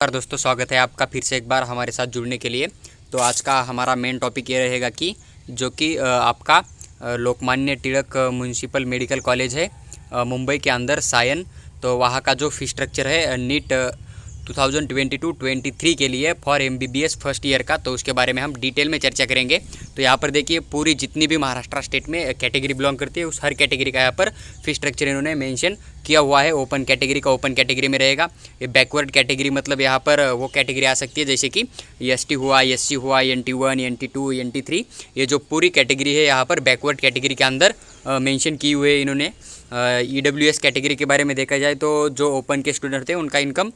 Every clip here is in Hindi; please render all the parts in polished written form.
नमस्कार दोस्तों, स्वागत है आपका फिर से एक बार हमारे साथ जुड़ने के लिए। तो आज का हमारा मेन टॉपिक ये रहेगा कि जो कि आपका Lokmanya Tilak municipal medical college है मुंबई के अंदर सायन। तो वहाँ का जो फी स्ट्रक्चर है नीट 2022-23 के लिए फॉर MBBS फर्स्ट ईयर का, तो उसके बारे में हम डिटेल में चर्चा करेंगे। तो यहाँ पर देखिए पूरी जितनी भी महाराष्ट्र स्टेट में कैटेगरी बिलोंग करती है उस हर कैटेगरी का यहाँ पर फी स्ट्रक्चर इन्होंने मेंशन किया हुआ है। ओपन कैटेगरी का ओपन कैटेगरी में रहेगा। ये बैकवर्ड कैटेगरी मतलब यहाँ पर वो कैटेगरी आ सकती है जैसे कि ST हुआ, SC हुआ, NT1, NT2, NT3, ये जो पूरी कैटेगरी है यहाँ पर बैकवर्ड कैटेगरी के अंदर मेंशन की हुई है इन्होंने। EWS कैटेगरी के बारे में देखा जाए तो जो ओपन के स्टूडेंट थे उनका इनकम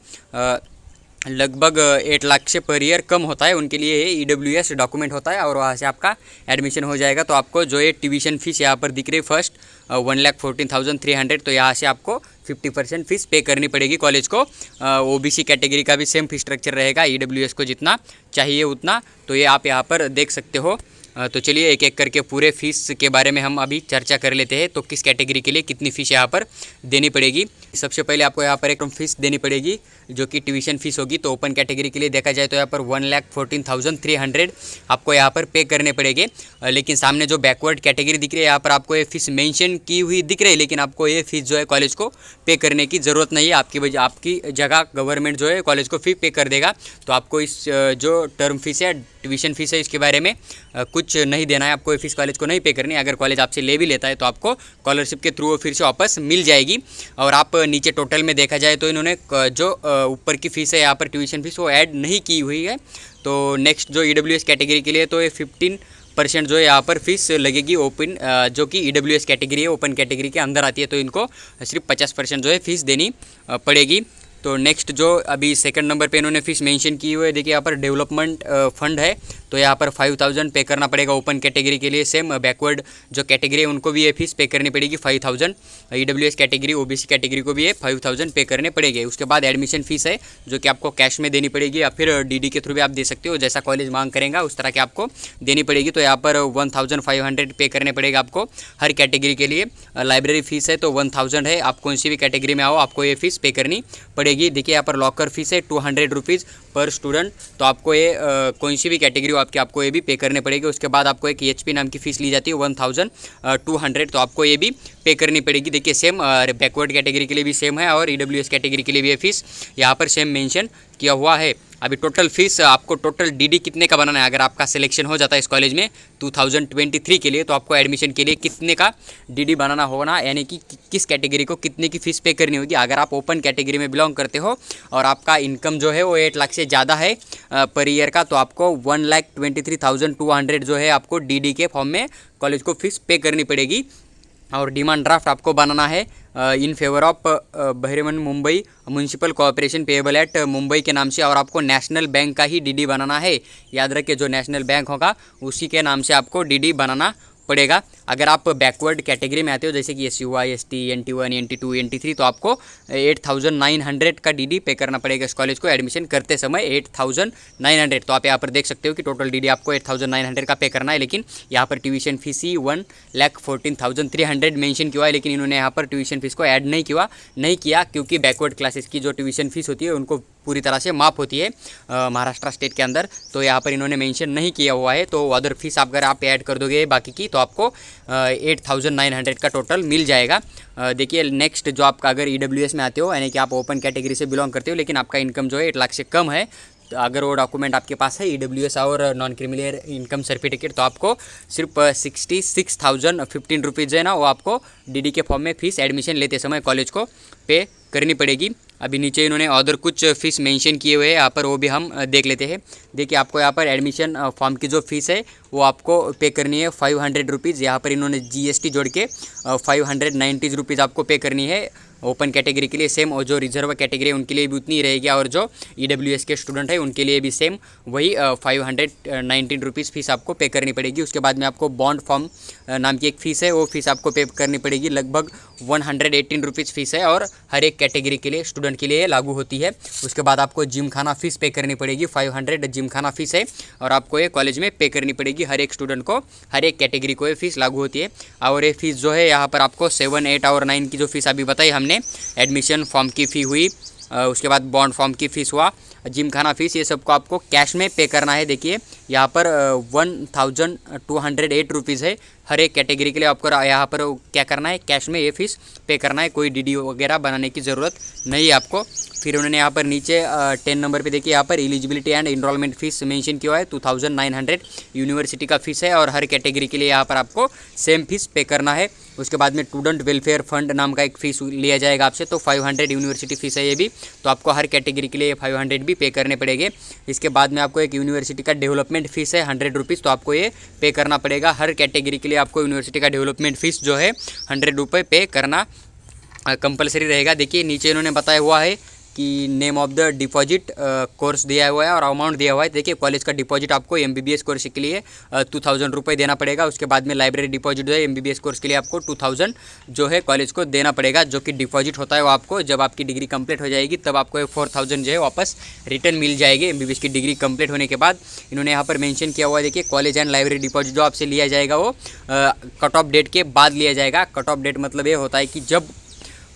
लगभग 8 लाख से पर ईयर कम होता है, उनके लिए ये EWS डॉक्यूमेंट होता है और वहाँ से आपका एडमिशन हो जाएगा। तो आपको जो ये ट्यूशन फीस यहाँ पर दिख रही है फर्स्ट 1,14,300, तो यहाँ से आपको 50% फीस पे करनी पड़ेगी कॉलेज को। OBC कैटेगरी का भी सेम फी स्ट्रक्चर रहेगा, EWS को जितना चाहिए उतना। तो ये आप यहाँ पर देख सकते हो। तो चलिए एक एक करके पूरे फीस के बारे में हम अभी चर्चा कर लेते हैं। तो किस कैटेगरी के लिए कितनी फ़ीस यहाँ पर देनी पड़ेगी। सबसे पहले आपको यहाँ पर एक फीस देनी पड़ेगी जो कि ट्यूशन फीस होगी। तो ओपन कैटेगरी के लिए देखा जाए तो यहाँ पर 1,14,300 आपको यहाँ पर पे करने पड़ेंगे। लेकिन सामने जो बैकवर्ड कैटेगरी दिख रही है यहाँ पर आपको ये फीस मेंशन की हुई दिख रही है, लेकिन आपको ये फीस जो है कॉलेज को पे करने की ज़रूरत नहीं है। आपकी जगह गवर्नमेंट जो है कॉलेज को फ़ी पे कर देगा। तो आपको इस जो टर्म फीस है, ट्यूशन फीस है, इसके बारे में कुछ नहीं देना है। आपको ये फीस कॉलेज को नहीं पे करनी है। अगर कॉलेज आपसे ले भी लेता है तो आपको स्कॉलरशिप के थ्रू फिर से वापस मिल जाएगी। और आप नीचे टोटल में देखा जाए तो इन्होंने जो ऊपर की फ़ीस है यहाँ पर ट्यूशन फीस वो ऐड नहीं की हुई है। तो नेक्स्ट जो EWS कैटेगरी के लिए तो ये 15% जो है यहाँ पर फीस लगेगी। ओपन जो कि EWS कैटेगरी है, ओपन कैटेगरी के अंदर आती है, तो इनको सिर्फ 50% जो है फीस देनी पड़ेगी। तो नेक्स्ट जो अभी सेकंड नंबर पे इन्होंने फीस मेंशन की हुई है, देखिए यहाँ पर डेवलपमेंट फंड है, तो यहाँ पर 5,000 पे करना पड़ेगा ओपन कैटेगरी के लिए। सेम बैकवर्ड जो कैटेगरी है उनको भी ये फीस पे करनी पड़ेगी 5,000। EWS कैटेगरी, OBC कैटेगरी को भी ये 5,000 पे करने पड़ेंगे। उसके बाद एडमिशन फीस है जो कि आपको कैश में देनी पड़ेगी या फिर DD के थ्रू भी आप दे सकते हो, जैसा कॉलेज मांग करेगा उस तरह के आपको देनी पड़ेगी। तो यहाँ पर 1,500 पे करने पड़ेगा आपको हर कैटेगरी के लिए। लाइब्रेरी फीस है तो 1,000 है, आप कौन सी भी कैटेगरी में आओ आपको ये फीस पे करनी पड़ेगी। देखिए यहाँ पर लॉकर फीस है 200 रुपीज़ पर स्टूडेंट, तो आपको ये कौन सी भी कैटेगरी हो आपको ये भी पे करने पड़ेगी। उसके बाद आपको एक HP नाम की फ़ीस ली जाती है 1,200, तो आपको ये भी पे करनी पड़ेगी। देखिए सेम बैकवर्ड कैटेगरी के लिए भी सेम है और EWS कैटेगरी के लिए भी ये फीस यहाँ पर सेम मेंशन किया हुआ है। अभी टोटल फीस आपको टोटल DD कितने का बनाना है, अगर आपका सिलेक्शन हो जाता है इस कॉलेज में 2023 के लिए, तो आपको एडमिशन के लिए कितने का DD बनाना होगा, यानी कि किस कैटेगरी को कितने की फ़ीस पे करनी होगी। अगर आप ओपन कैटेगरी में बिलोंग करते हो और आपका इनकम जो है वो 8 लाख से ज़्यादा है पर ईयर का, तो आपको 1,23,200 जो है आपको DD के फॉर्म में कॉलेज को फीस पे करनी पड़ेगी। और डिमांड ड्राफ्ट आपको बनाना है in favour of Brihanmumbai municipal corporation payable at Mumbai के नाम से, और आपको नेशनल बैंक का ही DD बनाना है। याद रखिए जो नेशनल बैंक होगा उसी के नाम से आपको DD बनाना पड़ेगा। अगर आप बैकवर्ड कैटेगरी में आते हो जैसे कि SC हुआ, ST, NT1, NT2, NT3, तो आपको 8,900 का DD पे करना पड़ेगा इस कॉलेज को एडमिशन करते समय 8,900। तो आप यहाँ पर देख सकते हो कि टोटल DD आपको 8,900 का पे करना है। लेकिन यहाँ पर ट्यूशन फीस ही 1,14,300 मेंशन किया है, लेकिन इन्होंने यहाँ पर ट्यूशन फीस को ऐड नहीं किया क्योंकि बैकवर्ड क्लासेस की जो ट्यूशन फीस होती है उनको पूरी तरह से माफ़ होती है महाराष्ट्र स्टेट के अंदर, तो यहाँ पर इन्होंने मेंशन नहीं किया हुआ है। तो अदर फीस अगर आप ऐड कर दोगे बाकी की तो आपको 8,900 का टोटल मिल जाएगा। देखिए नेक्स्ट जो आपका अगर EWS में आते हो, यानी कि आप ओपन कैटेगरी से बिलोंग करते हो लेकिन आपका इनकम जो है 8 लाख से कम है, तो अगर वो डॉक्यूमेंट आपके पास है EWS और नॉन क्रिमिनल इनकम सर्टिफिकेट, तो आपको सिर्फ 66,015 रुपीज़ है ना, वो आपको DD के फॉर्म में फ़ीस एडमिशन लेते समय कॉलेज को पे करनी पड़ेगी। अभी नीचे इन्होंने अदर कुछ फ़ीस मेंशन किए हुए हैं यहाँ पर, वो भी हम देख लेते हैं। देखिए आपको यहाँ पर एडमिशन फॉर्म की जो फ़ीस है वो आपको पे करनी है 500 रुपीज़। यहाँ पर इन्होंने GST जोड़ के 590 रुपीज़ आपको पे करनी है ओपन कैटेगरी के लिए। सेम और जो रिजर्व कैटेगरी है उनके लिए भी उतनी रहेगी, और जो EWS के स्टूडेंट है उनके लिए भी सेम वही 519 रुपीज़ फीस आपको पे करनी पड़ेगी। उसके बाद में आपको बॉन्ड फॉर्म नाम की एक फ़ीस है, वो फीस आपको पे करनी पड़ेगी। लगभग 118 रुपीज़ फीस है और हर एक कैटेगरी के लिए स्टूडेंट के लिए लागू होती है। उसके बाद आपको जिम खाना फ़ीस पे करनी पड़ेगी, 500 जिम खाना फ़ीस है और आपको ये कॉलेज में पे करनी पड़ेगी। हर एक स्टूडेंट को, हर एक कैटेगरी को ये फ़ीस लागू होती है। और ये फ़ीस जो है यहाँ पर आपको 7, 8 और 9 की जो फ़ीस अभी बताई हमने, एडमिशन फॉर्म की फ़ी हुई, उसके बाद बॉन्ड फॉर्म की फ़ीस हुआ, जिम खाना फीस, ये सबको आपको कैश में पे करना है। देखिए यहाँ पर 1208 रुपीज़ है हर एक कैटेगरी के लिए। आपको यहाँ पर क्या करना है, कैश में ये फीस पे करना है, कोई डीडी वगैरह बनाने की ज़रूरत नहीं है आपको। फिर उन्होंने यहाँ पर नीचे 10 नंबर पे देखिए यहाँ पर eligibility and enrolment fees mention किया है 2900 यूनिवर्सिटी का फीस है और हर कैटेगरी के लिए यहाँ पर आपको सेम फीस पे करना है। उसके बाद में स्टूडेंट वेलफेयर फंड नाम का एक फ़ीस लिया जाएगा आपसे, तो 500 यूनिवर्सिटी फ़ीस है ये भी, तो आपको हर कैटेगरी के लिए 500 भी पे करने पड़ेंगे। इसके बाद में आपको एक यूनिवर्सिटी का डेवलपमेंट फ़ीस है 100 रुपीज़, तो आपको ये पे करना पड़ेगा। हर कैटेगरी के लिए आपको यूनिवर्सिटी का डेवलपमेंट फ़ीस जो है 100 रुपये पे करना कंपलसरी रहेगा। देखिए नीचे इन्होंने बताया हुआ है कि name of the deposit course दिया हुआ है और अमाउंट दिया हुआ है। देखिए कॉलेज का डिपॉजिट आपको MBBS कोर्स के लिए 2000 रुपये देना पड़ेगा। उसके बाद में लाइब्रेरी डिपॉजिट जो है MBBS कोर्स के लिए आपको 2000 जो है कॉलेज को देना पड़ेगा, जो कि डिपॉजिट होता है वो आपको जब आपकी डिग्री कंप्लीट हो जाएगी तब आपको 4000 जो है वापस रिटर्न मिल जाएगी MBBS की डिग्री कंप्लीट होने के बाद। इन्होंने यहाँ पर मेंशन किया हुआ है, देखिए कॉलेज एंड लाइब्रेरी डिपॉजिट जो आपसे लिया जाएगा वो कट ऑफ डेट के बाद लिया जाएगा। कट ऑफ डेट मतलब ये होता है कि जब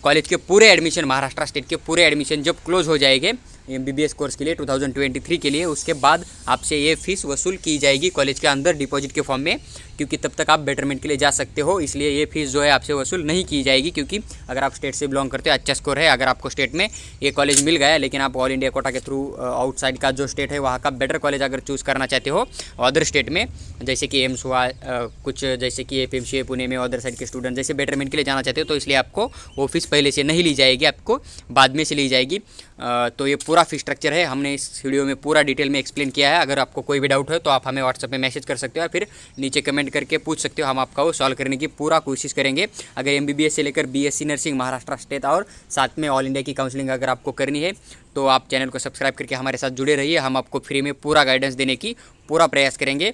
कॉलेज के पूरे एडमिशन, महाराष्ट्र स्टेट के पूरे एडमिशन जब क्लोज हो जाएंगे MBBS कोर्स के लिए 2023 के लिए, उसके बाद आपसे ये फ़ीस वसूल की जाएगी कॉलेज के अंदर डिपॉजिट के फॉर्म में, क्योंकि तब तक आप बेटरमेंट के लिए जा सकते हो। इसलिए ये फ़ीस जो है आपसे वसूल नहीं की जाएगी, क्योंकि अगर आप स्टेट से बिलोंग करते हो, अच्छा स्कोर है, अगर आपको स्टेट में ये कॉलेज मिल गया लेकिन आप ऑल इंडिया कोटा के थ्रू आउटसाइड का जो स्टेट है वहाँ का बेटर कॉलेज अगर चूज़ करना चाहते हो अदर स्टेट में, जैसे कि एम्स हुआ, कुछ जैसे कि APMC पुणे में अदर साइड के स्टूडेंट जैसे बेटरमेंट के लिए जाना चाहते हो, तो इसलिए आपको वो फीस पहले से नहीं ली जाएगी, आपको बाद में से ली जाएगी। तो ये पूरा फीस स्ट्रक्चर है, हमने इस वीडियो में पूरा डिटेल में एक्सप्लेन किया है। अगर आपको कोई भी डाउट है तो आप हमें व्हाट्सएप में मैसेज कर सकते हो या फिर नीचे कमेंट करके पूछ सकते हो, हम आपका वो सॉल्व करने की पूरा कोशिश करेंगे। अगर MBBS से लेकर BSc नर्सिंग महाराष्ट्र स्टेट और साथ में ऑल इंडिया की काउंसलिंग अगर आपको करनी है तो आप चैनल को सब्सक्राइब करके हमारे साथ जुड़े रहिए। हम आपको फ्री में पूरा गाइडेंस देने की पूरा प्रयास करेंगे।